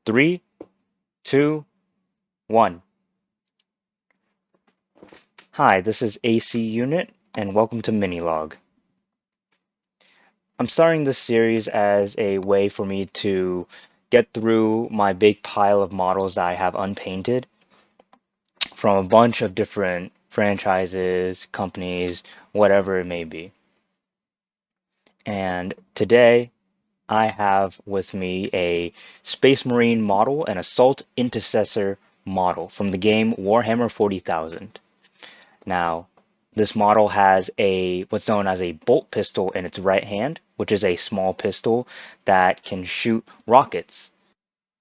Three, two, one. Hi, this is AC Unit, and welcome to Mini-Logue. I'm starting this series as a way for me to get through my big pile of models that I have unpainted from a bunch of different franchises, companies, whatever it may be. And today, I have with me a Space Marine model and Assault Intercessor model from the game Warhammer 40,000. Now, this model has what's known as a bolt pistol in its right hand, which is a small pistol that can shoot rockets.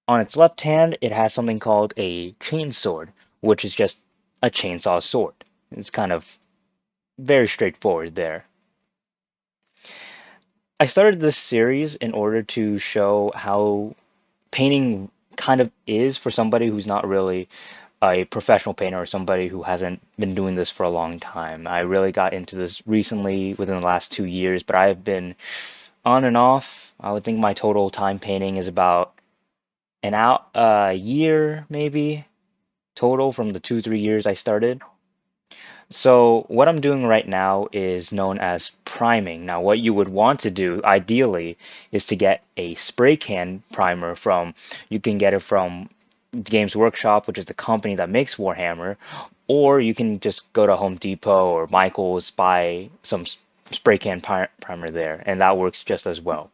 On its left hand, it has something called a chainsword, which is just a chainsaw sword. It's kind of very straightforward there. I started this series in order to show how painting kind of is for somebody who's not really a professional painter or somebody who hasn't been doing this for a long time. I really got into this recently within the last 2 years, but I've been on and off. I would think my total time painting is about a year maybe total from the 2, 3 years I started. So what I'm doing right now is known as priming. Now, what you would want to do ideally is to get a spray can primer you can get it from Games Workshop, which is the company that makes Warhammer, or you can just go to Home Depot or Michael's, buy some spray can primer there, and that works just as well.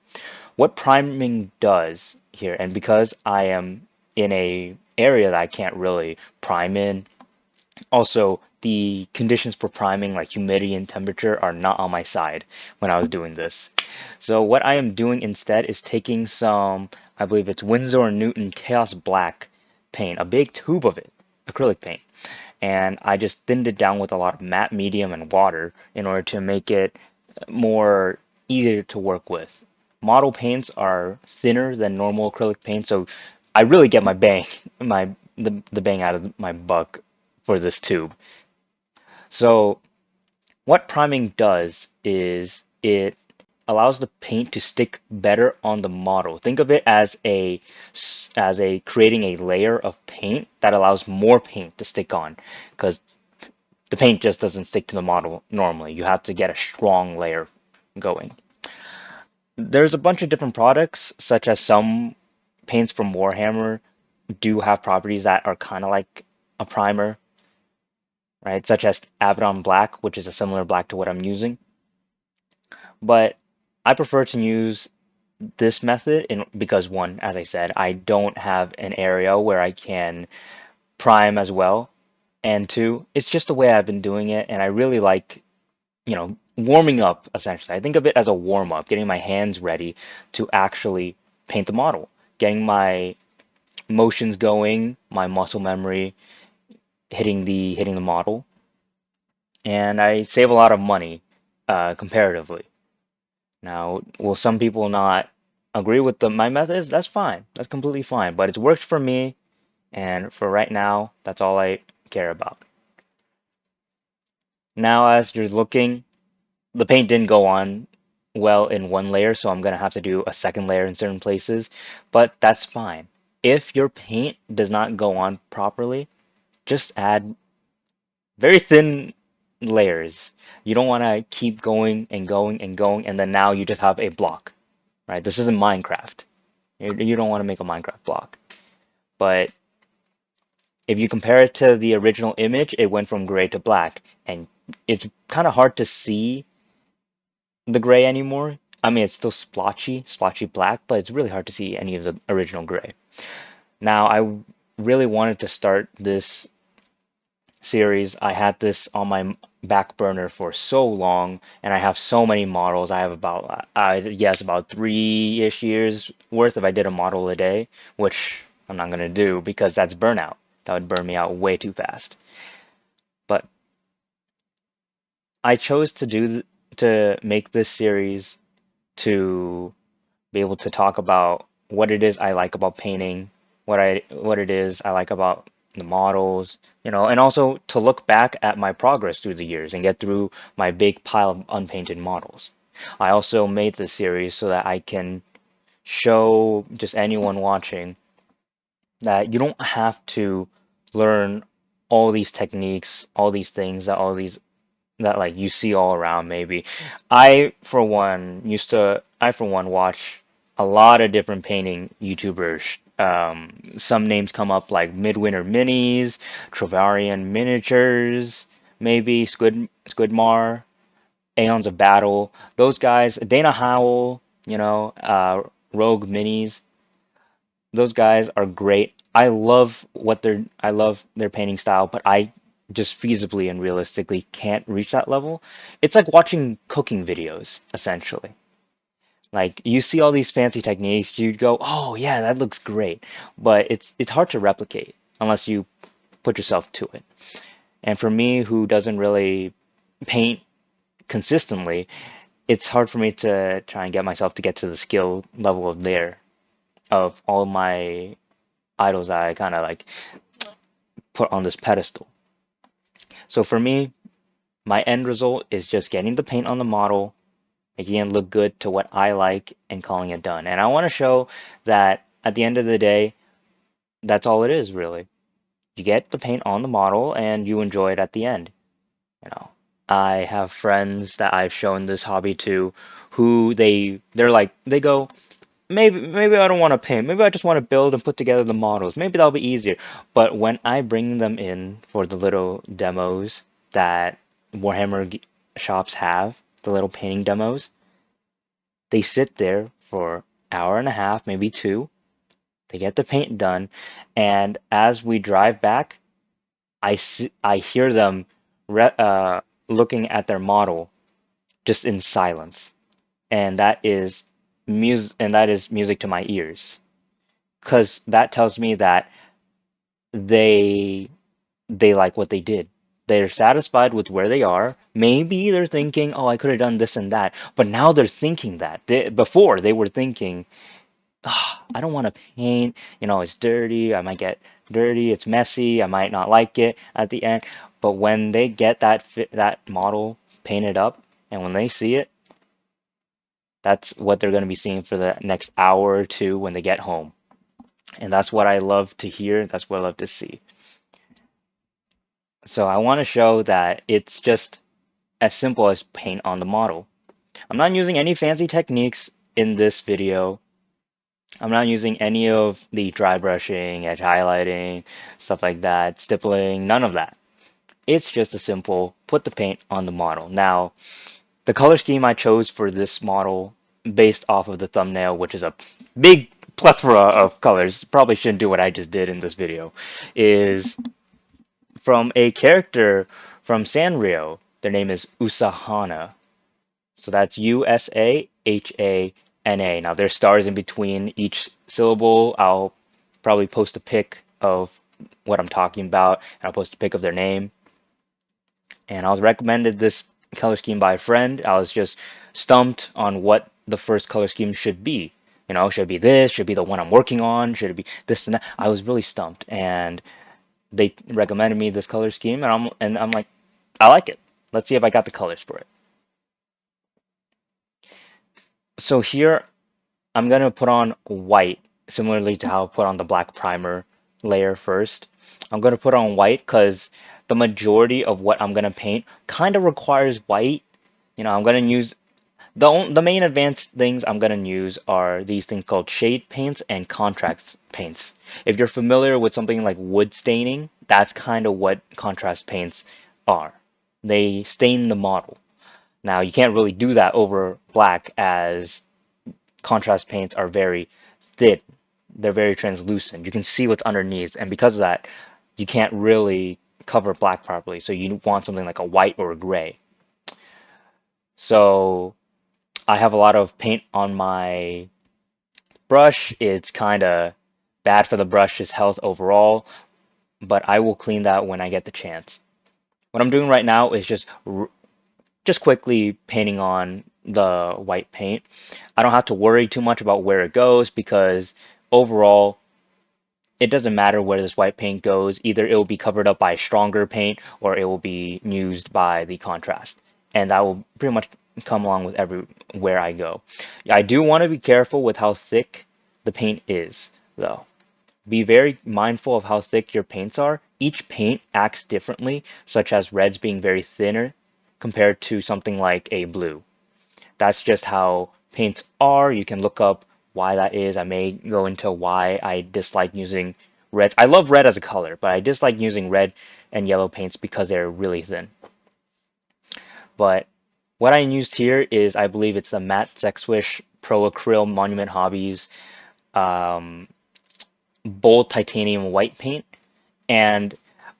What priming does here, and because I am in a area that I can't really prime in, also, the conditions for priming, like humidity and temperature, are not on my side when I was doing this. So what I am doing instead is taking some, I believe it's Winsor & Newton Chaos Black paint, a big tube of it, acrylic paint. And I just thinned it down with a lot of matte medium and water in order to make it more easier to work with. Model paints are thinner than normal acrylic paint, so I really get my bang, the bang out of my buck for this tube. So what priming does is it allows the paint to stick better on the model. Think of it as a creating a layer of paint that allows more paint to stick on, because the paint just doesn't stick to the model normally. You have to get a strong layer going. There's a bunch of different products, such as some paints from Warhammer do have properties that are kind of like a primer, right? Such as Abaddon Black, which is a similar black to what I'm using. But I prefer to use this method because one, as I said, I don't have an area where I can prime as well. And two, it's just the way I've been doing it, and I really like, warming up essentially. I think of it as a warm up, getting my hands ready to actually paint the model, getting my motions going, my muscle memory hitting the model, and I save a lot of money comparatively. Now, will some people not agree with my methods? That's fine. That's completely fine. But it's worked for me, and for right now, that's all I care about. Now, as you're looking, the paint didn't go on well in one layer, so I'm gonna have to do a second layer in certain places, but that's fine. If your paint does not go on properly, just add very thin layers. You don't want to keep going and going and going, and then now you just have a block, right? This isn't Minecraft. You don't want to make a Minecraft block. But if you compare it to the original image, it went from gray to black, and it's kind of hard to see the gray anymore. I mean, it's still splotchy black, but it's really hard to see any of the original gray. Now, I really wanted to start this series. I had this on my back burner for so long, and I have so many models. I have about, yes, about 3-ish years worth if I did a model a day, which I'm not gonna do because that's burnout. That would burn me out way too fast. But I chose to make this series to be able to talk about what it is I like about painting, what it is I like about the models, and also to look back at my progress through the years and get through my big pile of unpainted models. I also made this series so that I can show just anyone watching that you don't have to learn all these techniques, all these things that all these that like you see all around maybe. I for one watch a lot of different painting YouTubers. Some names come up like Midwinter Minis, Travarian Miniatures, maybe Squidmar, Aeons of Battle. Those guys, Dana Howell, Rogue Minis. Those guys are great. I love their painting style, but I just feasibly and realistically can't reach that level. It's like watching cooking videos, essentially. Like you see all these fancy techniques, you go, "Oh yeah, that looks great." But it's hard to replicate unless you put yourself to it. And for me, who doesn't really paint consistently, it's hard for me to try and get myself to get to the skill level of all my idols that I kind of like put on this pedestal. So for me, my end result is just getting the paint on the model, making it look good to what I like, and calling it done. And I want to show that at the end of the day, that's all it is really. You get the paint on the model and you enjoy it at the end. You know, I have friends that I've shown this hobby to who they're like they go, maybe I don't want to paint. Maybe I just want to build and put together the models. Maybe that'll be easier. But when I bring them in for the little demos that shops have, the little painting demos, they sit there for hour and a half, maybe two. They get the paint done, and as we drive back, I hear them looking at their model just in silence, and that is music to my ears. Because that tells me that they they like what they did. They're satisfied with where they are. Maybe they're thinking, "Oh, I could have done this and that," but now they're thinking that. Before they were thinking, I don't want to paint. It's dirty. I might get dirty. It's messy. I might not like it at the end." But when they get that model painted up, and when they see it, that's what they're going to be seeing for the next hour or two when they get home. And that's what I love to hear. That's what I love to see. So I want to show that it's just as simple as paint on the model. I'm not using any fancy techniques in this video. I'm not using any of the dry brushing, edge highlighting, stuff like that, stippling, none of that. It's just a simple put the paint on the model. Now, the color scheme I chose for this model, based off of the thumbnail, which is a big plethora of colors, probably shouldn't do what I just did in this video, is from a character from Sanrio. Their name is Usahana. So that's Usahana. Now there's stars in between each syllable. I'll probably post a pic of what I'm talking about, and I'll post a pic of their name. And I was recommended this color scheme by a friend. I was just stumped on what the first color scheme should be. Should it be this? Should it be the one I'm working on? Should it be this and that? I was really stumped, and they recommended me this color scheme, and I'm like, I like it. Let's see if I got the colors for it. So here I'm gonna put on white, similarly to how I put on the black primer layer first. I'm gonna put on white because the majority of what I'm gonna paint kind of requires white. I'm gonna use the main advanced things I'm gonna use are these things called shade paints and contrast paints. If you're familiar with something like wood staining, that's kind of what contrast paints are. They stain the model. Now you can't really do that over black as contrast paints are very thin. They're very translucent. You can see what's underneath, and because of that, you can't really cover black properly. So you want something like a white or a gray. So I have a lot of paint on my brush. It's kind of bad for the brush's health overall, but I will clean that when I get the chance. What I'm doing right now is just quickly painting on the white paint. I don't have to worry too much about where it goes because overall it doesn't matter where this white paint goes. Either it will be covered up by stronger paint or it will be used by the contrast. And that will pretty much come along with everywhere I go. I do want to be careful with how thick the paint is, though. Be very mindful of how thick your paints are. Each paint acts differently, such as reds being very thinner compared to something like a blue. That's just how paints are. You can look up why that is. I may go into why I dislike using reds. I love red as a color, but I dislike using red and yellow paints because they're really thin. But what I used here is, I believe it's the Matte Sexwish Pro Acryl Monument Hobbies um, Bold Titanium White Paint. And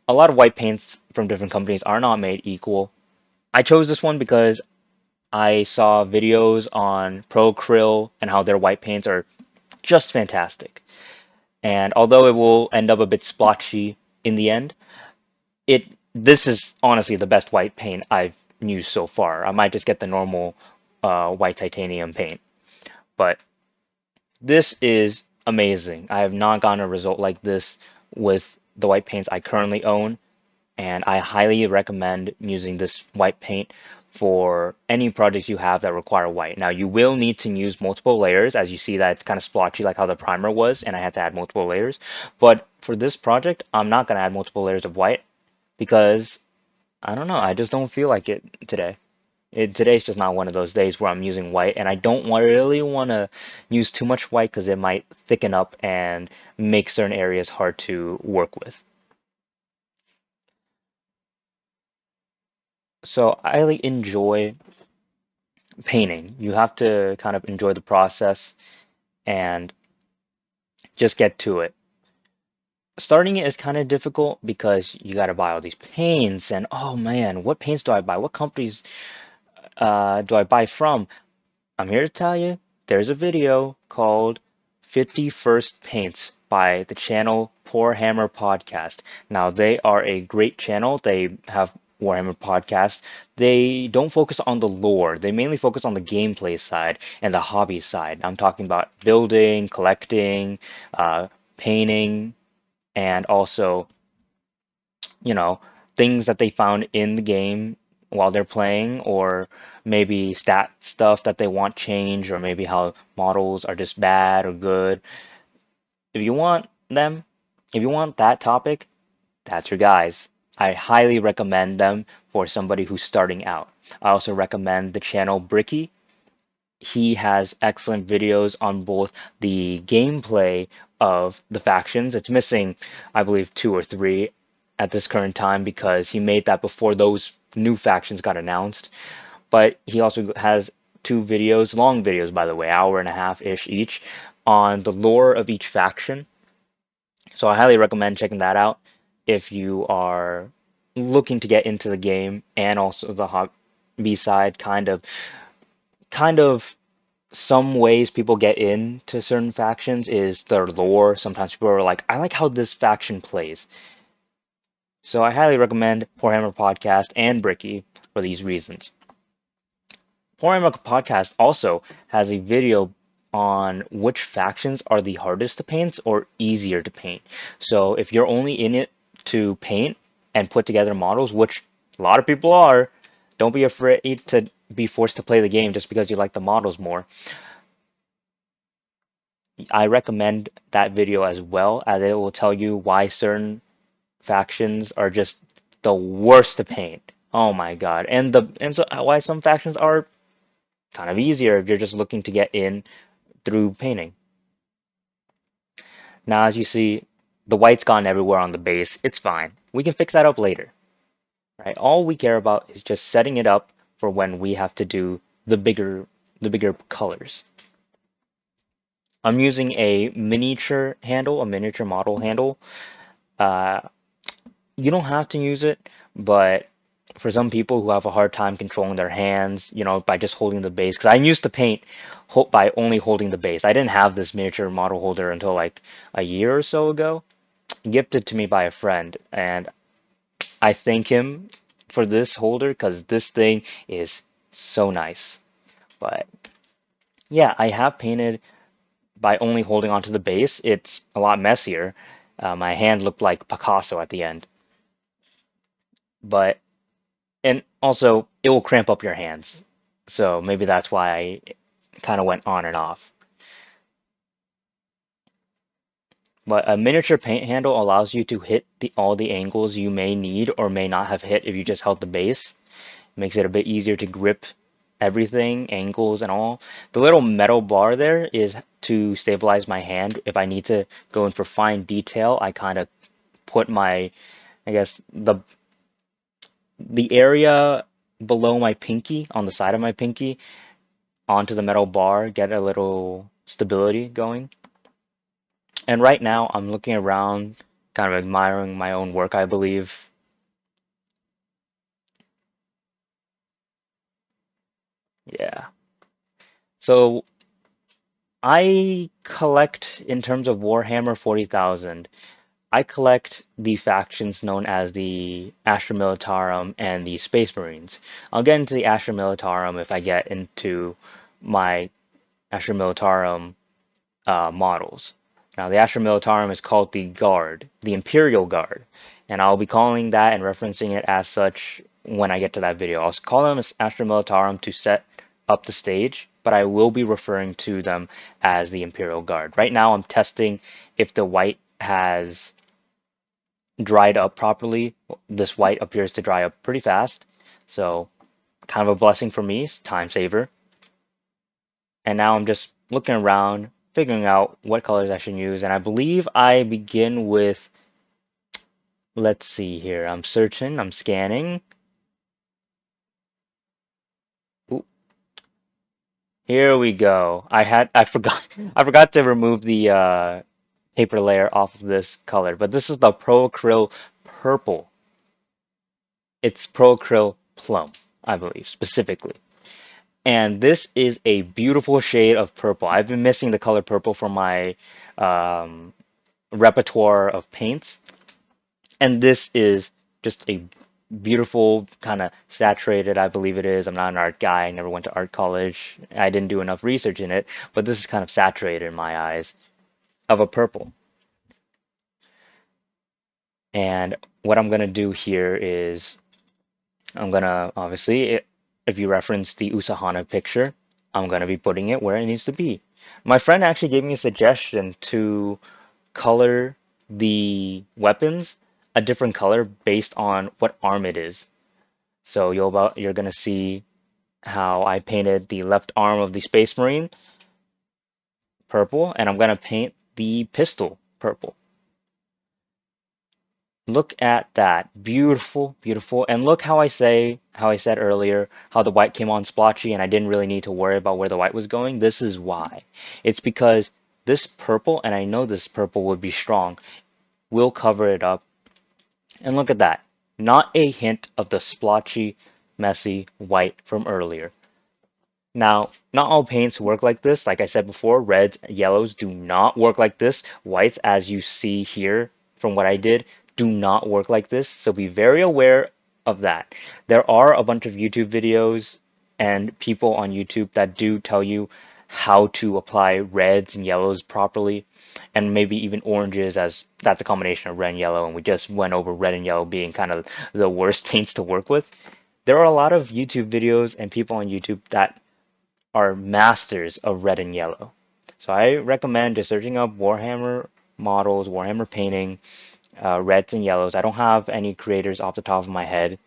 a lot of white paints from different companies are not made equal. I chose this one because I saw videos on Pro Acryl and how their white paints are just fantastic. And although it will end up a bit splotchy in the end, it this is honestly the best white paint I've used so far. I might just get the normal white titanium paint, but this is amazing. I have not gotten a result like this with the white paints I currently own, and I highly recommend using this white paint for any projects you have that require white. Now, you will need to use multiple layers, as you see that it's kind of splotchy like how the primer was, and I had to add multiple layers. But for this project, I'm not going to add multiple layers of white because I don't know, I just don't feel like it today. Today's just not one of those days where I'm using white, and I don't really want to use too much white because it might thicken up and make certain areas hard to work with. So I really enjoy painting. You have to kind of enjoy the process and just get to it. Starting it is kind of difficult because you got to buy all these paints, and oh man, what paints do I buy? What companies do I buy from? I'm here to tell you there's a video called 50 First Paints by the channel Poor Hammer Podcast. Now, they are a great channel. They have Warhammer Podcast. They don't focus on the lore, they mainly focus on the gameplay side and the hobby side. I'm talking about building, collecting, painting, and also you know, things that they found in the game while they're playing, or maybe stat stuff that they want changed, or maybe how models are just bad or good. If you want them, if you want that topic, that's your guys. I highly recommend them for somebody who's starting out. I also recommend the channel Bricky. He has excellent videos on both the gameplay of the factions. It's missing, I believe, two or three at this current time because he made that before those new factions got announced. But he also has two videos, long videos, by the way, hour and a half ish each, on the lore of each faction. So I highly recommend checking that out if you are looking to get into the game and also the hobby side, kind of some ways people get into certain factions is their lore. Sometimes people are like, I like how this faction plays. So I highly recommend Poor Hammer Podcast and Bricky for these reasons. Poor Hammer Podcast also has a video on which factions are the hardest to paint or easier to paint. So if you're only in it to paint and put together models, which a lot of people are, don't be afraid to be forced to play the game just because you like the models more. I recommend that video as well, as it will tell you why certain factions are just the worst to paint. Oh my god. And so why some factions are kind of easier if you're just looking to get in through painting. Now as you see, the white's gone everywhere on the base. It's fine. We can fix that up later. Right? All we care about is just setting it up for when we have to do the bigger colors. I'm using a miniature handle, a miniature model handle. Uh, you don't have to use it, but for some people who have a hard time controlling their hands, by just holding the base, because I used to paint by only holding the base. I didn't have this miniature model holder until like a year or so ago, gifted to me by a friend, and I thank him for this holder because this thing is so nice. But yeah, I have painted by only holding onto the base. It's a lot messier. My hand looked like Picasso at the end, but and also it will cramp up your hands. So maybe that's why I kind of went on and off. But a miniature paint handle allows you to hit all the angles you may need or may not have hit if you just held the base. Makes it a bit easier to grip everything, angles and all. The little metal bar there is to stabilize my hand. If I need to go in for fine detail, I kind of put my, I guess, the area below my pinky, on the side of my pinky, onto the metal bar, get a little stability going. And right now I'm looking around, kind of admiring my own work, I believe. Yeah. So I collect, in terms of Warhammer 40,000, I collect the factions known as the Astra Militarum and the Space Marines. I'll get into the Astra Militarum if I get into my Astra Militarum models. Now, the Astra Militarum is called the Guard, the Imperial Guard, and I'll be calling that and referencing it as such when I get to that video. I'll call them as Astra Militarum to set up the stage, but I will be referring to them as the Imperial Guard. Right now, I'm testing if the white has dried up properly. This white appears to dry up pretty fast, so kind of a blessing for me, time saver. And now I'm just looking around, figuring out what colors I should use. And I believe I begin with, let's see here. I'm searching, I'm scanning. Ooh, here we go. I forgot I forgot to remove the paper layer off of this color, but this is the Pro Acryl Purple. It's Pro Acryl Plum, I believe, specifically. And this is a beautiful shade of purple. I've been missing the color purple from my um, repertoire of paints. And this is just a beautiful kind of saturated, I believe it is. I'm not an art guy. I never went to art college. I didn't do enough research in it, but this is kind of saturated in my eyes of a purple. And what I'm going to do here is I'm going to obviously, if you reference the Usahana picture, I'm going to be putting it where it needs to be. My friend actually gave me a suggestion to color the weapons a different color based on what arm it is. So you're gonna see how I painted the left arm of the Space Marine purple, and I'm gonna paint the pistol purple. Look at that. Beautiful, beautiful. And look how I said earlier, how the white came on splotchy and I didn't really need to worry about where the white was going. This is why. It's because this purple, and I know this purple would be strong, will cover it up. And look at that. Not a hint of the splotchy, messy white from earlier. Now, not all paints work like this. Like I said before, reds, yellows do not work like this. Whites, as you see here from what I did, do not work like this. So be very aware of that. There are a bunch of YouTube videos and people on YouTube that do tell you how to apply reds and yellows properly, and maybe even oranges, as that's a combination of red and yellow, and we just went over red and yellow being kind of the worst paints to work with. There are a lot of YouTube videos and people on YouTube that are masters of red and yellow. So I recommend just searching up Warhammer models, Warhammer painting, reds and yellows. I don't have any creators off the top of my head,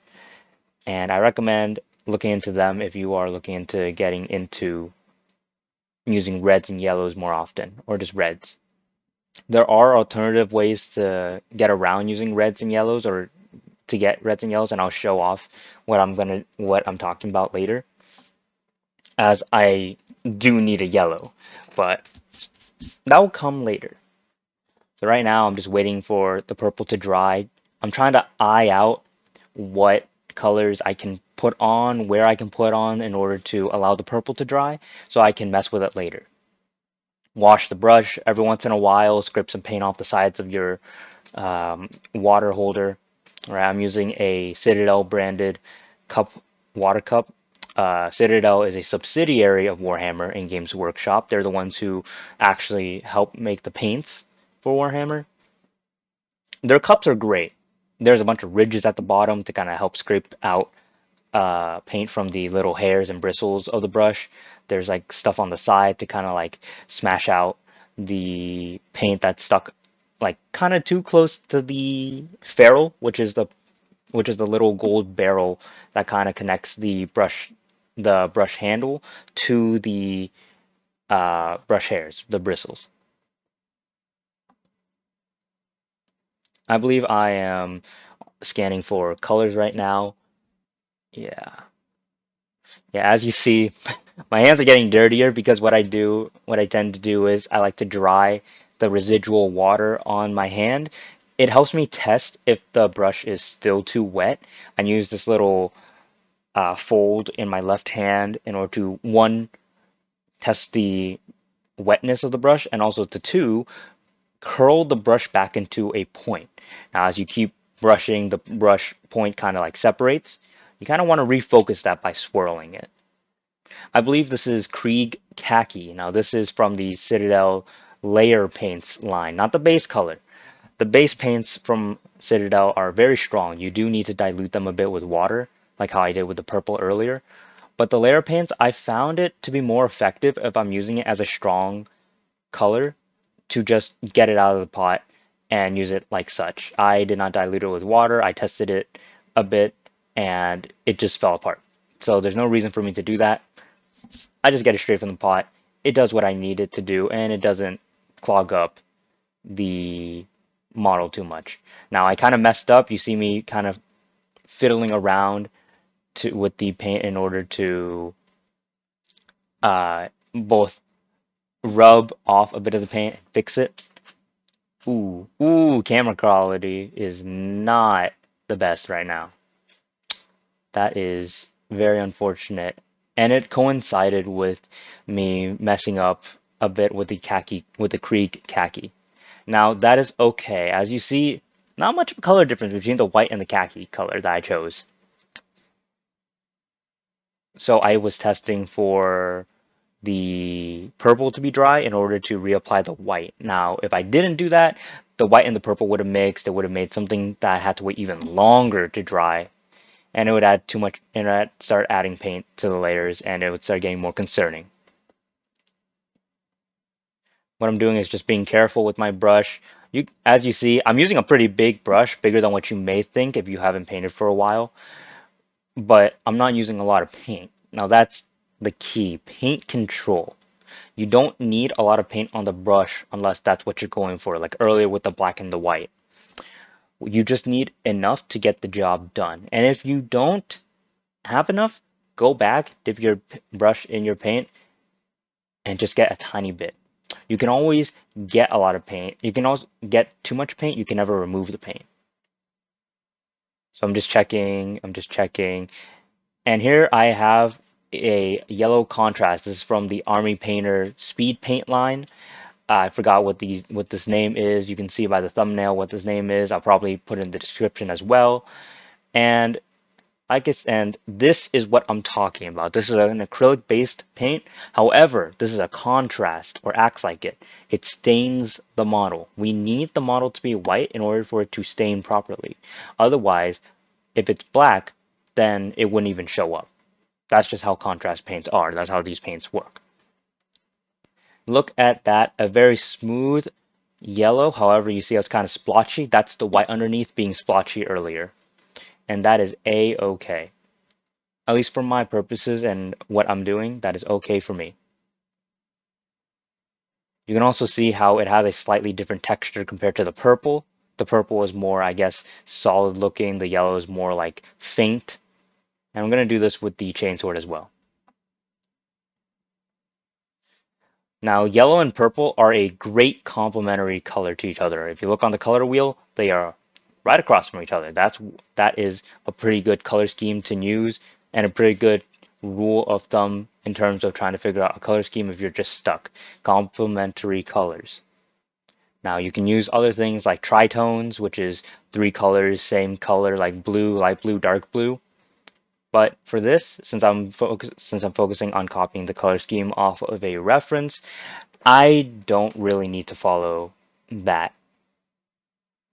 and I recommend looking into them if you are looking into getting into using reds and yellows more often, or just reds. There are alternative ways to get around using reds and yellows, or to get reds and yellows, and I'll show off what I'm talking about later, as I do need a yellow, but that will come later. So right now I'm just waiting for the purple to dry. I'm trying to eye out what colors I can put on, where I can put on in order to allow the purple to dry so I can mess with it later. Wash the brush every once in a while, scrape some paint off the sides of your water holder. All right, I'm using a Citadel branded water cup. Citadel is a subsidiary of Warhammer in Games Workshop. They're the ones who actually help make the paints for Warhammer. Their cups are great. There's a bunch of ridges at the bottom to kind of help scrape out paint from the little hairs and bristles of the brush. There's like stuff on the side to kind of like smash out the paint that's stuck like kind of too close to the ferrule, which is the little gold barrel that kind of connects the brush handle to the brush hairs, the bristles. I believe I am scanning for colors right now. Yeah. Yeah, as you see, my hands are getting dirtier because what I tend to do is I like to dry the residual water on my hand. It helps me test if the brush is still too wet. I use this little fold in my left hand in order to, one, test the wetness of the brush, and also to two, curl the brush back into a point. Now, as you keep brushing, the brush point kind of like separates. You kind of want to refocus that by swirling it. I believe this is Krieg Khaki. Now, this is from the Citadel layer paints line, not the base color. The base paints from Citadel are very strong. You do need to dilute them a bit with water, like how I did with the purple earlier. But the layer paints, I found it to be more effective if I'm using it as a strong color to just get it out of the pot and use it like such. I did not dilute it with water. I tested it a bit and it just fell apart. So there's no reason for me to do that. I just get it straight from the pot. It does what I need it to do, and it doesn't clog up the model too much. Now I kind of messed up. You see me kind of fiddling around with the paint in order to both rub off a bit of the paint and fix it. Camera quality is not the best right now. That is very unfortunate. And it coincided with me messing up a bit with the Krieg khaki. Now that is okay. As you see, not much of a color difference between the white and the khaki color that I chose. So I was testing for the purple to be dry in order to reapply the white. Now, if I didn't do that, the white and the purple would have mixed. It would have made something that I had to wait even longer to dry, and it would add too much, and I'd start adding paint to the layers, and it would start getting more concerning. What I'm doing is just being careful with my brush. As you see, I'm using a pretty big brush, bigger than what you may think if you haven't painted for a while, but I'm not using a lot of paint. Now that's the key, paint control. You don't need a lot of paint on the brush unless that's what you're going for, like earlier with the black and the white. You just need enough to get the job done. And if you don't have enough, go back, dip your brush in your paint, and just get a tiny bit. You can always get a lot of paint. You can also get too much paint. You can never remove the paint. So I'm just checking. And here I have a yellow contrast. This is from the Army Painter Speed Paint line. I forgot what this name is. You can see by the thumbnail what this name is. I'll probably put it in the description as well. And and this is what I'm talking about. This is an acrylic based paint. However, this is a contrast or acts like it. It stains the model. We need the model to be white in order for it to stain properly. Otherwise, if it's black, then it wouldn't even show up. That's just how contrast paints are. That's how these paints work. Look at that, a very smooth yellow. However, you see how it's kind of splotchy. That's the white underneath being splotchy earlier. And that is a-okay. At least for my purposes and what I'm doing, that is okay for me. You can also see how it has a slightly different texture compared to the purple. The purple is more, I guess, solid looking. The yellow is more like faint. And I'm going to do this with the chainsword as well. Now, yellow and purple are a great complementary color to each other. If you look on the color wheel, they are right across from each other. That is a pretty good color scheme to use and a pretty good rule of thumb in terms of trying to figure out a color scheme if you're just stuck. Complementary colors. Now, you can use other things like tritones, which is three colors, same color, like blue, light blue, dark blue. But for this, since I'm focusing on copying the color scheme off of a reference, I don't really need to follow that.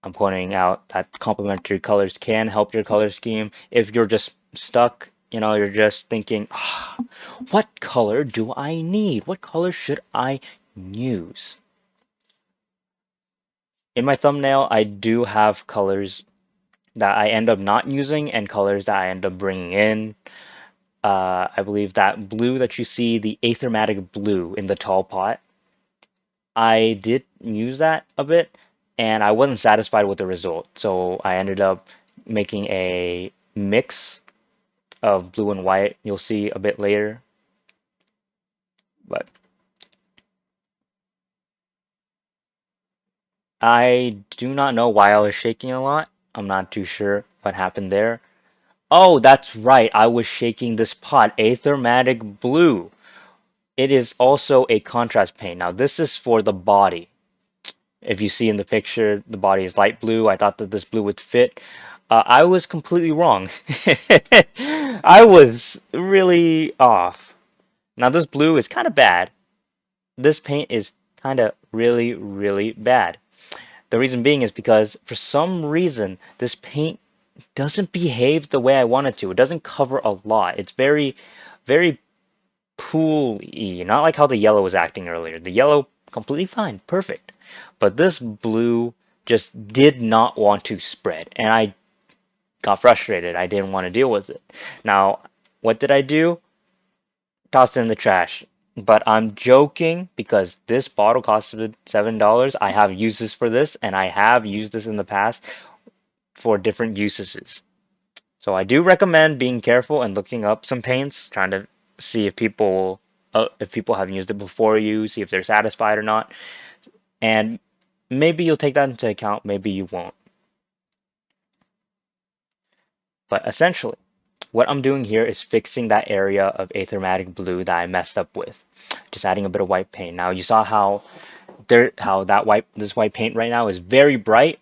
I'm pointing out that complementary colors can help your color scheme. If you're just stuck, you're just thinking, what color do I need? What color should I use? In my thumbnail, I do have colors that I end up not using and colors that I end up bringing in. I believe that blue that you see, the Aethermatic blue in the tall pot, I did use that a bit and I wasn't satisfied with the result. So I ended up making a mix of blue and white. You'll see a bit later. But I do not know why I was shaking a lot. I'm not too sure what happened there. Oh, that's right. I was shaking this pot, Aethermatic blue. It is also a contrast paint. Now, this is for the body. If you see in the picture, the body is light blue. I thought that this blue would fit. I was completely wrong. I was really off. Now, this blue is kind of bad. This paint is kind of really, really bad. The reason being is because for some reason, this paint doesn't behave the way I want it to. It doesn't cover a lot. It's very, very pooly, not like how the yellow was acting earlier. The yellow, completely fine, perfect. But this blue just did not want to spread, and I got frustrated. I didn't want to deal with it. Now, what did I do? Tossed it in the trash. But I'm joking because this bottle costed $7. I have uses for this, and I have used this in the past for different uses. So I do recommend being careful and looking up some paints, trying to see if people have used it before you, see if they're satisfied or not, and maybe you'll take that into account, maybe you won't. But essentially, what I'm doing here is fixing that area of Aethermatic blue that I messed up with, just adding a bit of white paint. Now you saw how this white paint right now is very bright.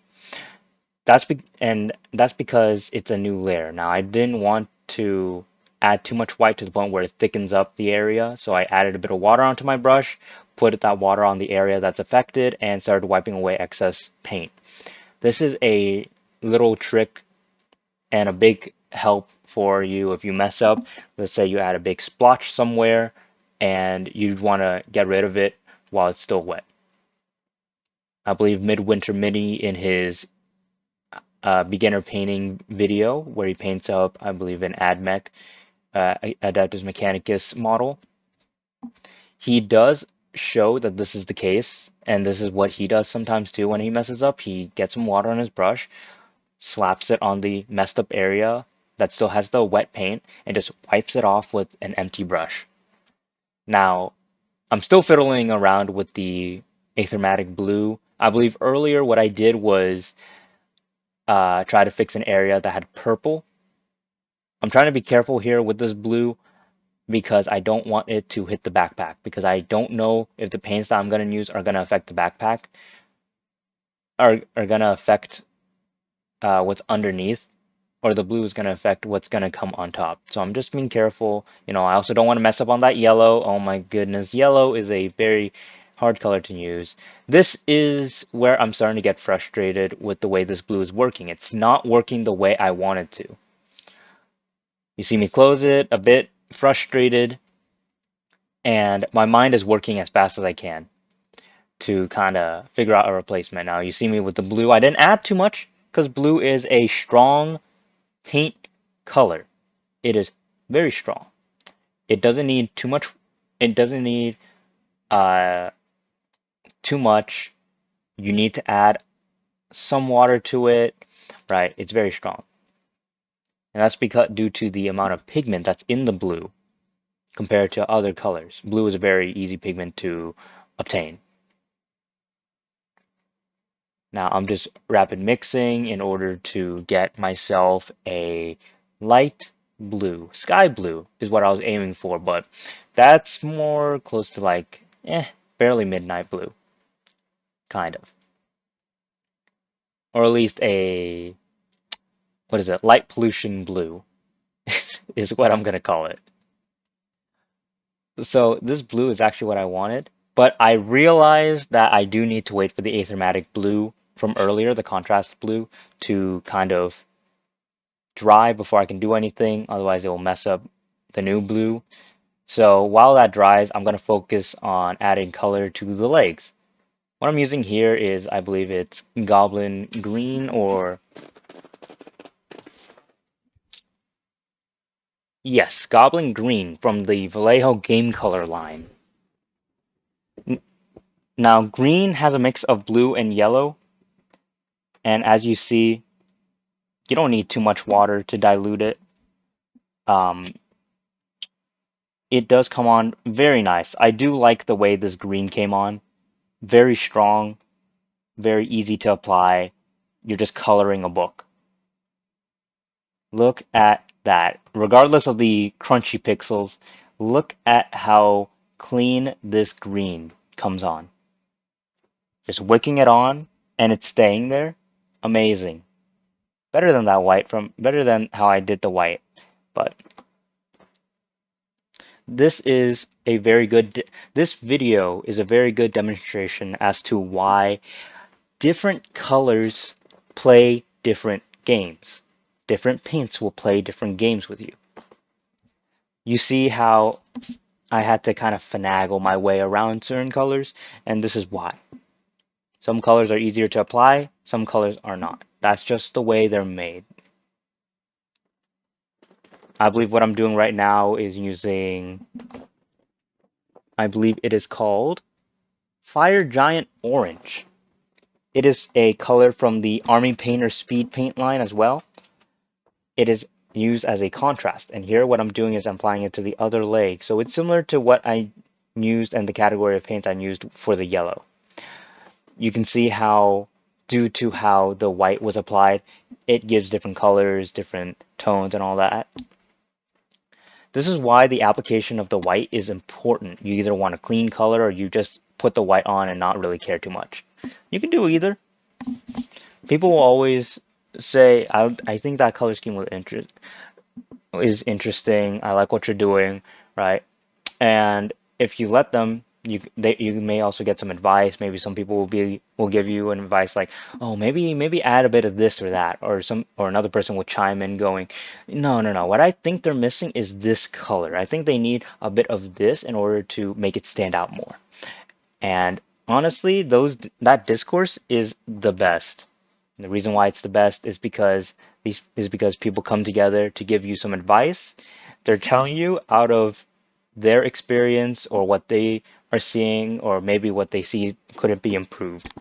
That's because it's a new layer. Now I didn't want to add too much white to the point where it thickens up the area, so I added a bit of water onto my brush, put that water on the area that's affected, and started wiping away excess paint. This is a little trick and a big help for you if you mess up. Let's say you add a big splotch somewhere and you want to get rid of it while it's still wet. I believe Midwinter Mini in his beginner painting video where he paints up, I believe, an AdMech, Adeptus Mechanicus model. He does show that this is the case, and this is what he does sometimes too when he messes up. He gets some water on his brush, slaps it on the messed up area that still has the wet paint, and just wipes it off with an empty brush. Now, I'm still fiddling around with the Aethermatic blue. I believe earlier what I did was try to fix an area that had purple. I'm trying to be careful here with this blue because I don't want it to hit the backpack because I don't know if the paints that I'm going to use are going to affect the backpack are going to affect what's underneath or the blue is going to affect what's going to come on top. So I'm just being careful. You know, I also don't want to mess up on that yellow. Oh my goodness, yellow is a very hard color to use. This is where I'm starting to get frustrated with the way this blue is working. It's not working the way I want it to. You see me close it, a bit frustrated, and my mind is working as fast as I can to kind of figure out a replacement. Now you see me with the blue. I didn't add too much because blue is a strong paint color. It is very strong. It doesn't need too much. It doesn't need uh, too much. You need to add some water to it, right? It's very strong. And that's because due to the amount of pigment that's in the blue compared to other colors. Blue is a very easy pigment to obtain. Now I'm just rapid mixing in order to get myself a light blue. Sky blue is what I was aiming for, but that's more close to like, barely midnight blue, kind of. Or at least a, what is it, light pollution blue is what I'm gonna call it. So this blue is actually what I wanted, but I realized that I do need to wait for the Aethermatic blue from earlier, the contrast blue, to kind of dry before I can do anything. Otherwise, it will mess up the new blue. So while that dries, I'm going to focus on adding color to the legs. What I'm using here is, I believe it's Goblin Green or, yes, Goblin Green from the Vallejo Game Color line. Now, green has a mix of blue and yellow, and as you see, you don't need too much water to dilute it. Um, it does come on very nice. I do like the way this green came on. Very strong, very easy to apply. You're just coloring a book. Look at that. Regardless of the crunchy pixels, look at how clean this green comes on. Just wicking it on and it's staying there. Amazing. Better than that white from better than how I did the white. But this is a very good this video is a very good demonstration as to why different colors play different games. Different paints will play different games with you. You see how I had to kind of finagle my way around certain colors, and this is why. Some colors are easier to apply, some colors are not. That's just the way they're made. I believe what I'm doing right now is using, I believe it is called Fire Giant Orange. It is a color from the Army Painter Speed Paint line as well. It is used as a contrast, and here what I'm doing is I'm applying it to the other leg. So it's similar to what I used and the category of paints I used for the yellow. You can see how, due to how the white was applied, it gives different colors, different tones, and all that. This is why the application of the white is important. You either want a clean color or you just put the white on and not really care too much. You can do either. People will always say, I think that color scheme is interesting. I like what you're doing, right? And if you let them, you may also get some advice. Maybe some people will give you an advice like, oh, maybe add a bit of this or that, or another person will chime in going, no. What I think they're missing is this color. I think they need a bit of this in order to make it stand out more. And honestly, that discourse is the best. And the reason why it's the best is because people come together to give you some advice. They're telling you out of their experience or what they are seeing or maybe what they see couldn't be improved.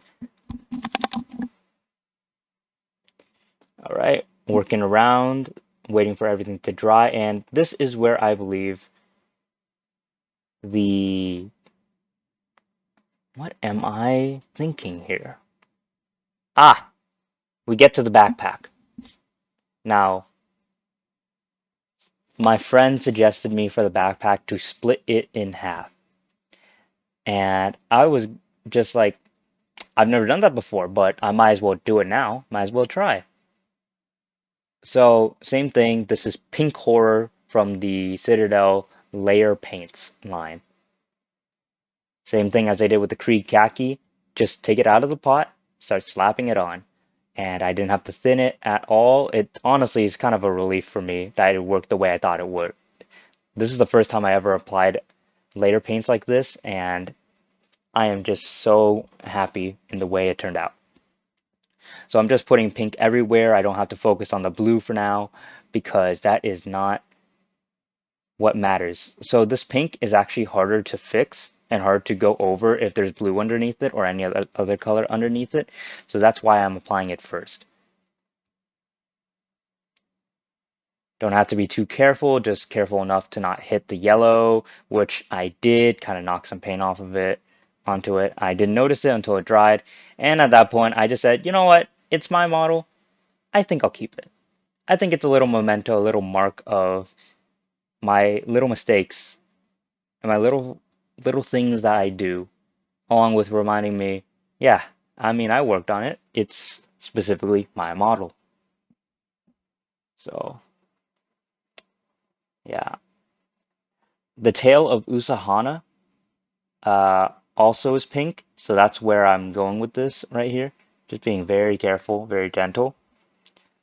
All right, working around, waiting for everything to dry, and this is where I believe the what am I thinking here? Ah, we get to the backpack. Now, my friend suggested me for the backpack to split it in half. And I was just like, I've never done that before, but I might as well do it now. Might as well try. So, same thing. This is Pink Horror from the Citadel Layer Paints line. Same thing as I did with the Krieg Khaki. Just take it out of the pot, start slapping it on. And I didn't have to thin it at all. It honestly is kind of a relief for me that it worked the way I thought it would. This is the first time I ever applied layer paints like this, and I am just so happy in the way it turned out. So I'm just putting pink everywhere. I don't have to focus on the blue for now because that is not what matters. So this pink is actually harder to fix and hard to go over if there's blue underneath it or any other color underneath it. So that's why I'm applying it first. Don't have to be too careful, just careful enough to not hit the yellow, which I did, kind of knock some paint off of it onto it. I didn't notice it until it dried, and at that point I just said, you know what, it's my model, I think I'll keep it. I think it's a little memento, a little mark of my little mistakes and my little things that I do, along with reminding me, yeah, I mean I worked on it. It's specifically my model. So, yeah. The tail of Usahana also is pink, so that's where I'm going with this right here. Just being very careful, very gentle.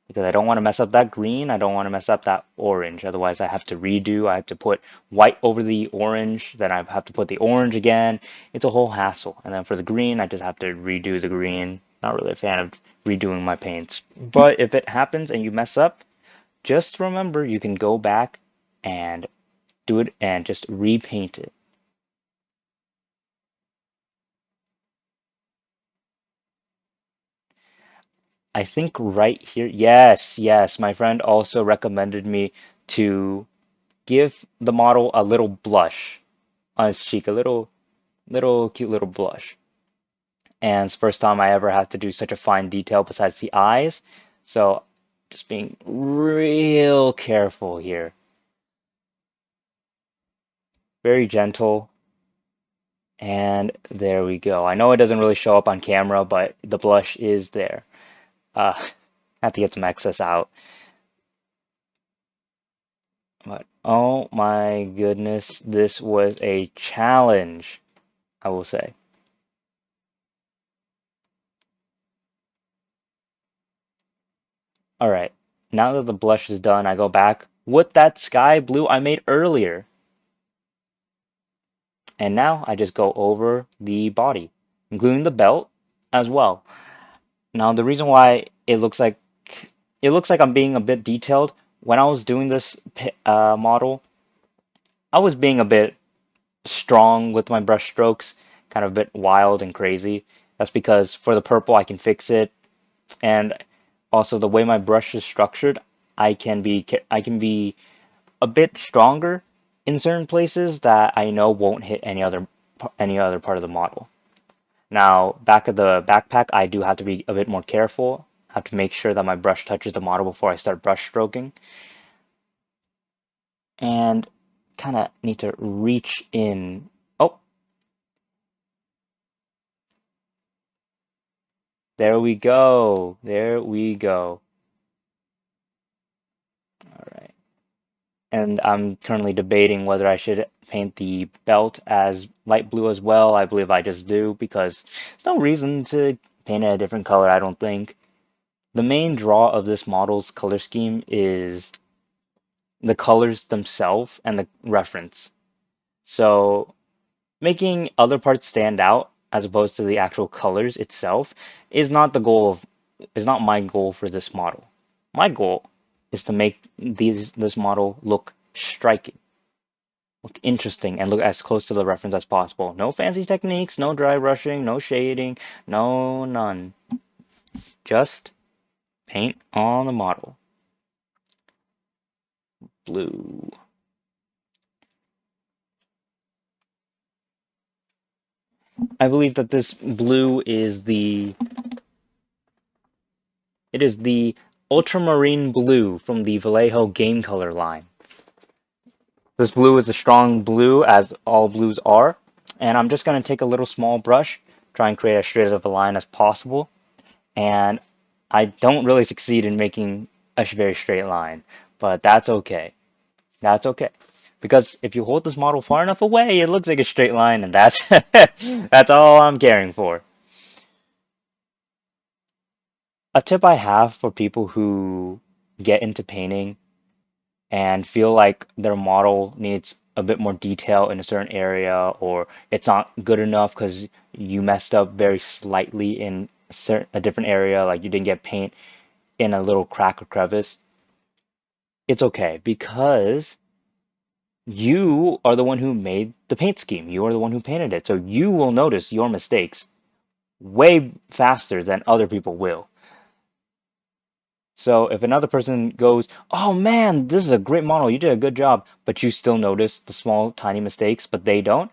because I don't want to mess up that green. I don't want to mess up that orange. Otherwise, I have to redo. I have to put white over the orange. Then I have to put the orange again. It's a whole hassle. And then for the green, I just have to redo the green. Not really a fan of redoing my paints. But if it happens and you mess up, just remember you can go back and do it and just repaint it. I think right here, yes, yes, my friend also recommended me to give the model a little blush on his cheek, a little cute little blush. And it's the first time I ever had to do such a fine detail besides the eyes. So just being real careful here. Very gentle. And there we go. I know it doesn't really show up on camera, but the blush is there. Have to get some excess out. But oh my goodness, this was a challenge, I will say. All right, now that the blush is done, I go back with that sky blue I made earlier. And now I just go over the body, including the belt as well. Now the reason why it looks like I'm being a bit detailed, when I was doing this model, I was being a bit strong with my brush strokes, kind of a bit wild and crazy. That's because for the purple I can fix it, and also the way my brush is structured, I can be a bit stronger in certain places that I know won't hit any other part of the model. Now, back of the backpack, I do have to be a bit more careful. I have to make sure that my brush touches the model before I start brush stroking, and kind of need to reach in. Oh, there we go. There we go. All right. And I'm currently debating whether I should paint the belt as light blue as well. I believe I just do because there's no reason to paint it a different color, I don't think. The main draw of this model's color scheme is the colors themselves and the reference. So making other parts stand out as opposed to the actual colors itself is not my goal for this model. My goal is to make this model look striking, look interesting, and look as close to the reference as possible. No fancy techniques, no dry brushing, no shading, no none. Just paint on the model. Blue. I believe that this blue is the ultramarine blue from the Vallejo game color line. This blue is a strong blue, as all blues are, and I'm just going to take a little small brush, try and create as straight of a line as possible, and I don't really succeed in making a very straight line, but that's okay. That's okay. Because if you hold this model far enough away, it looks like a straight line, and that's that's all I'm caring for. A tip I have for people who get into painting and feel like their model needs a bit more detail in a certain area, or it's not good enough because you messed up very slightly in a different area, like you didn't get paint in a little crack or crevice, it's okay because you are the one who made the paint scheme. You are the one who painted it. So you will notice your mistakes way faster than other people will. So if another person goes, "Oh man, this is a great model. You did a good job," but you still notice the small, tiny mistakes, but they don't,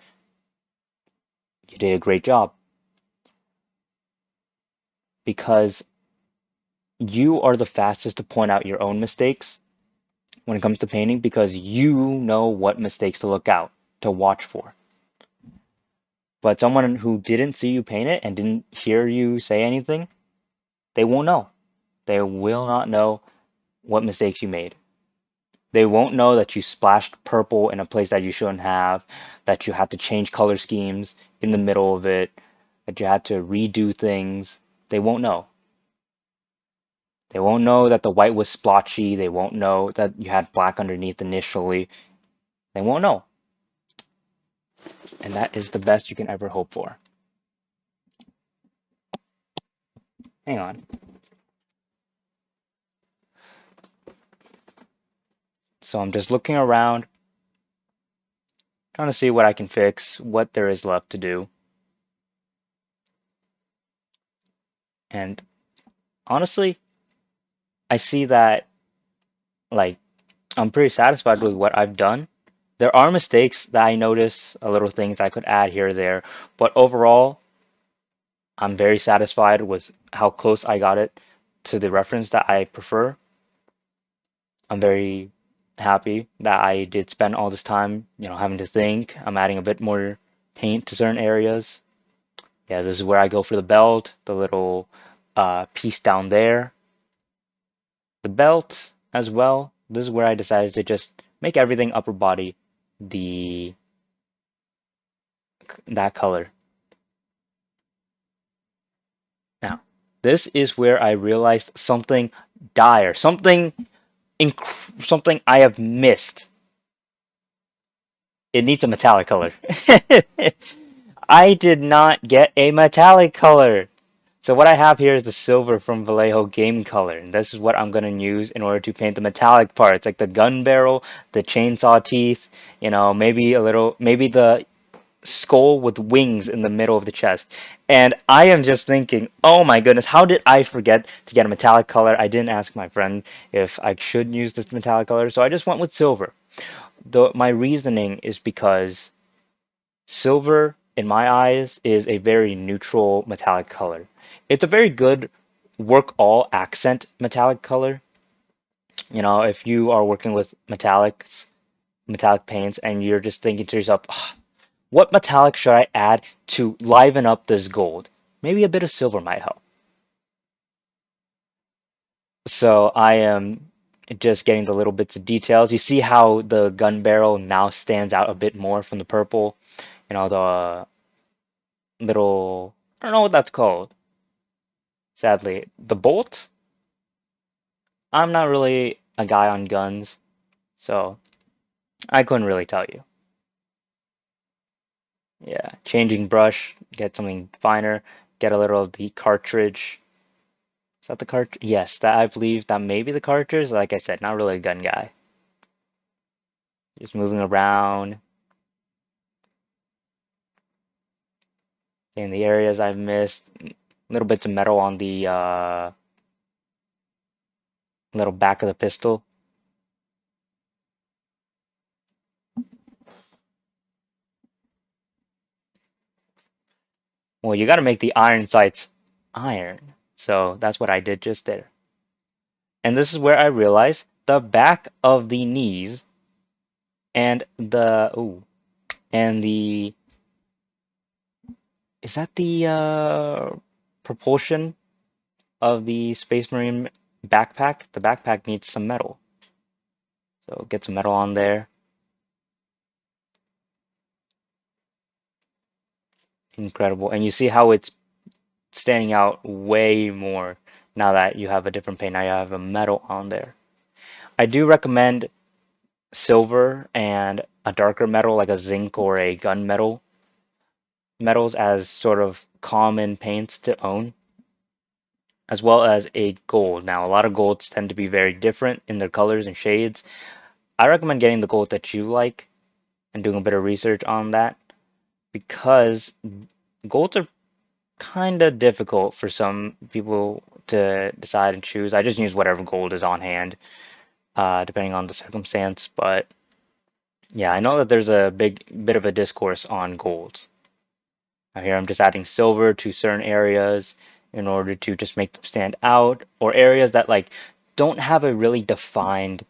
you did a great job because you are the fastest to point out your own mistakes when it comes to painting because you know what mistakes to look out, to watch for. But someone who didn't see you paint it and didn't hear you say anything, they won't know. They will not know what mistakes you made. They won't know that you splashed purple in a place that you shouldn't have, that you had to change color schemes in the middle of it, that you had to redo things. They won't know. They won't know that the white was splotchy. They won't know that you had black underneath initially. They won't know. And that is the best you can ever hope for. Hang on. So I'm just looking around, trying to see what I can fix, what there is left to do. And honestly, I see that like I'm pretty satisfied with what I've done. There are mistakes that I notice, a little things I could add here or there, but overall, I'm very satisfied with how close I got it to the reference that I prefer. I'm very happy that I did spend all this time, having to think. I'm adding a bit more paint to certain areas. Yeah, this is where I go for the belt, the little piece down there. The belt as well. This is where I decided to just make everything upper body the that color. Now, this is where I realized something dire, something I have missed. It needs a metallic color. I did not get a metallic color. So what I have here is the silver from Vallejo Game Color, and this is what I'm going to use in order to paint the metallic parts, like the gun barrel, the chainsaw teeth, maybe maybe the skull with wings in the middle of the chest. And I am just thinking, oh my goodness, how did I forget to get a metallic color? I didn't ask my friend if I should use this metallic color, so I just went with silver. My reasoning is because silver, in my eyes, is a very neutral metallic color. It's a very good work all accent metallic color. If you are working with metallic paints, and you're just thinking to yourself, "Ah, what metallic should I add to liven up this gold? Maybe a bit of silver might help." So I am just getting the little bits of details. You see how the gun barrel now stands out a bit more from the purple. The little, I don't know what that's called. Sadly, the bolt. I'm not really a guy on guns, so I couldn't really tell you. Yeah, changing brush, get something finer, get a little of the cartridge. Is that the cartridge? Yes, that I believe that may be the cartridge. Like I said, not really a gun guy. Just moving around in the areas I've missed. Little bits of metal on the little back of the pistol. Well, you got to make the iron sights iron. So that's what I did just there. And this is where I realized the back of the knees and the is that the propulsion of the Space Marine backpack? The backpack needs some metal. So get some metal on there. Incredible. And you see how it's standing out way more now that you have a different paint. Now you have a metal on there. I do recommend silver and a darker metal like a zinc or a gunmetal metals as sort of common paints to own, as well as a gold. Now, a lot of golds tend to be very different in their colors and shades. I recommend getting the gold that you like and doing a bit of research on that, because golds are kind of difficult for some people to decide and choose. I just use whatever gold is on hand, depending on the circumstance. But yeah, I know that there's a big bit of a discourse on golds. Now here I'm just adding silver to certain areas in order to just make them stand out, or areas that like don't have a really defined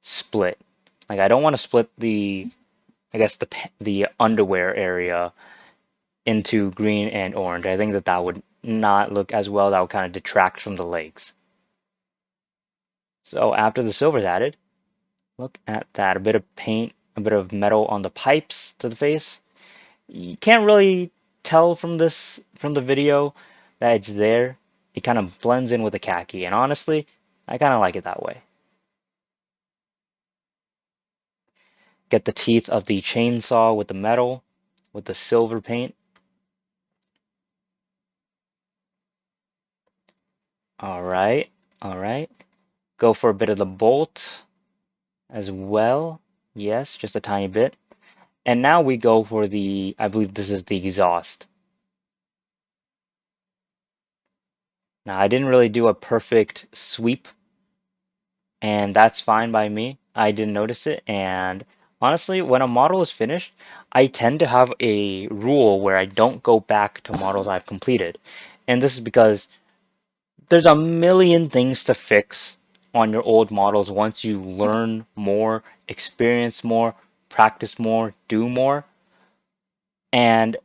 split. Like I don't want to split I guess the underwear area into green and orange. I think that would not look as well. That would kind of detract from the legs. So after the silver's added, look at that. A bit of paint, a bit of metal on the pipes to the face. You can't really tell from the video that it's there. It kind of blends in with the khaki, and honestly, I kind of like it that way. Get the teeth of the chainsaw with the metal, with the silver paint. All right, all right. Go for a bit of the bolt as well. Yes, just a tiny bit. And now we go for the, I believe this is the exhaust. Now, I didn't really do a perfect sweep, and that's fine by me. I didn't notice it, and honestly, when a model is finished, I tend to have a rule where I don't go back to models I've completed. And this is because there's a million things to fix on your old models once you learn more, experience more, practice more, do more. And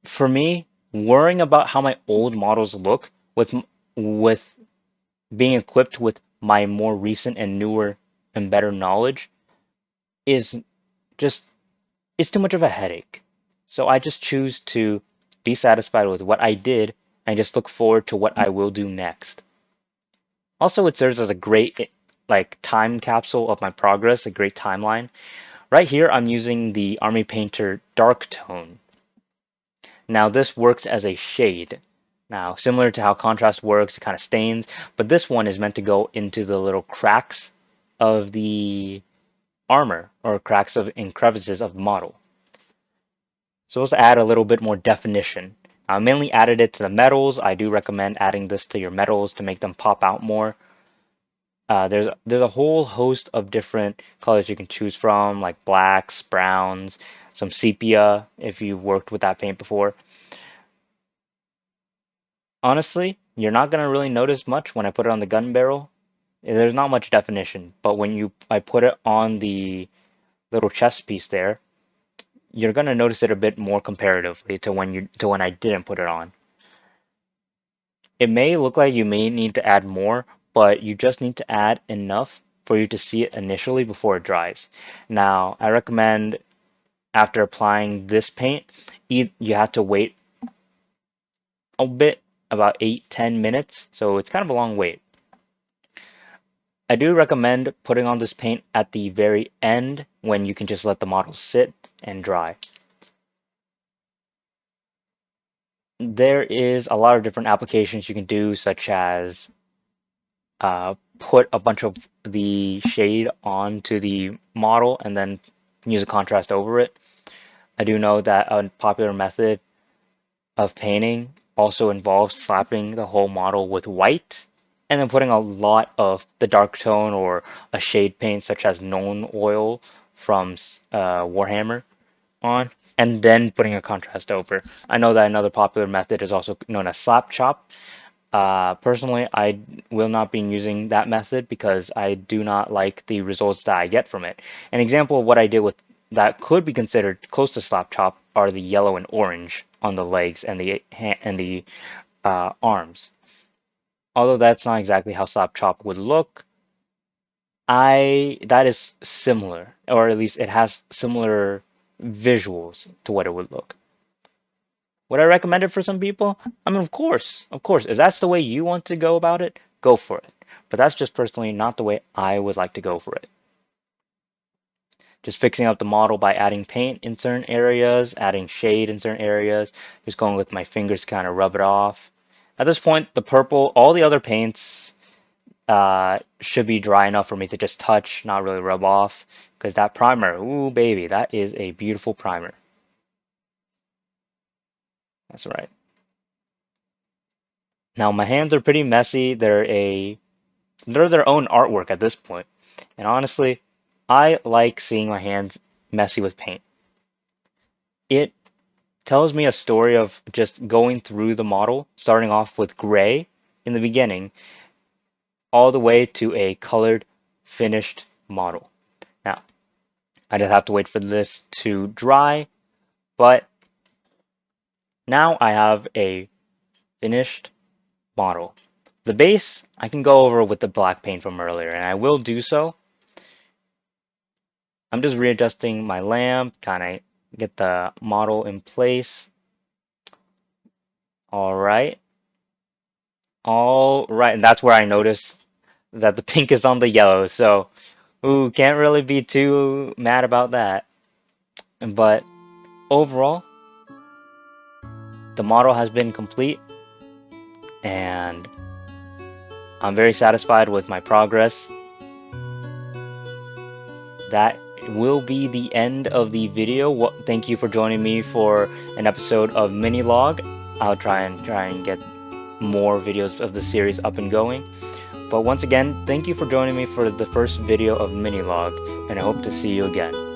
for me, worrying about how my old models look with being equipped with my more recent and newer and better knowledge is just it's too much of a headache. So I just choose to be satisfied with what I did and just look forward to what I will do next. Also, it serves as a great like time capsule of my progress, a great timeline. Right here, I'm using the Army Painter Dark Tone. Now, this works as a shade. Now, similar to how contrast works, it kind of stains, but this one is meant to go into the little cracks of the armor or cracks of and crevices of the model. So let's add a little bit more definition. I mainly added it to the metals. I do recommend adding this to your metals to make them pop out more. There's a whole host of different colors you can choose from, like blacks, browns, some sepia if you've worked with that paint before. Honestly, you're not gonna really notice much when I put it on the gun barrel. There's not much definition, but when I put it on the little chest piece there, you're gonna notice it a bit more comparatively to when I didn't put it on. It may look like you may need to add more, but you just need to add enough for you to see it initially before it dries. Now, I recommend after applying this paint, you have to wait a bit, about 8-10 minutes, so it's kind of a long wait. I do recommend putting on this paint at the very end when you can just let the model sit and dry. There is a lot of different applications you can do, such as put a bunch of the shade onto the model and then use a contrast over it. I do know that a popular method of painting also involves slapping the whole model with white and then putting a lot of the dark tone or a shade paint such as Known Oil from Warhammer on, and then putting a contrast over. I know that another popular method is also known as slap chop. Personally, I will not be using that method because I do not like the results that I get from it. An example of what I did with that could be considered close to slap chop are the yellow and orange on the legs and the arms. Although that's not exactly how slap chop would look, I that is similar, or at least it has similar visuals to what it would look. Would I recommend it for some people? I mean, of course, if that's the way you want to go about it, go for it. But that's just personally not the way I would like to go for it. Just fixing up the model by adding paint in certain areas, adding shade in certain areas, just going with my fingers to kind of rub it off. At this point, the purple, all the other paints should be dry enough for me to just touch, not really rub off. Because that primer, ooh baby, that is a beautiful primer. That's right. Now my hands are pretty messy. They're their own artwork at this point. And honestly, I like seeing my hands messy with paint. It tells me a story of just going through the model, starting off with gray in the beginning, all the way to a colored, finished model. Now, I just have to wait for this to dry, but now I have a finished model. The base, I can go over with the black paint from earlier, and I will do so. I'm just readjusting my lamp, kind of get the model in place. All right. All right, and that's where I noticed that the pink is on the yellow, so ooh, can't really be too mad about that. But overall, the model has been complete, and I'm very satisfied with my progress. That will be the end of the video. Thank you for joining me for an episode of Mini-Logue. I'll try and get more videos of the series up and going. But once again, thank you for joining me for the first video of Mini-Logue, and I hope to see you again.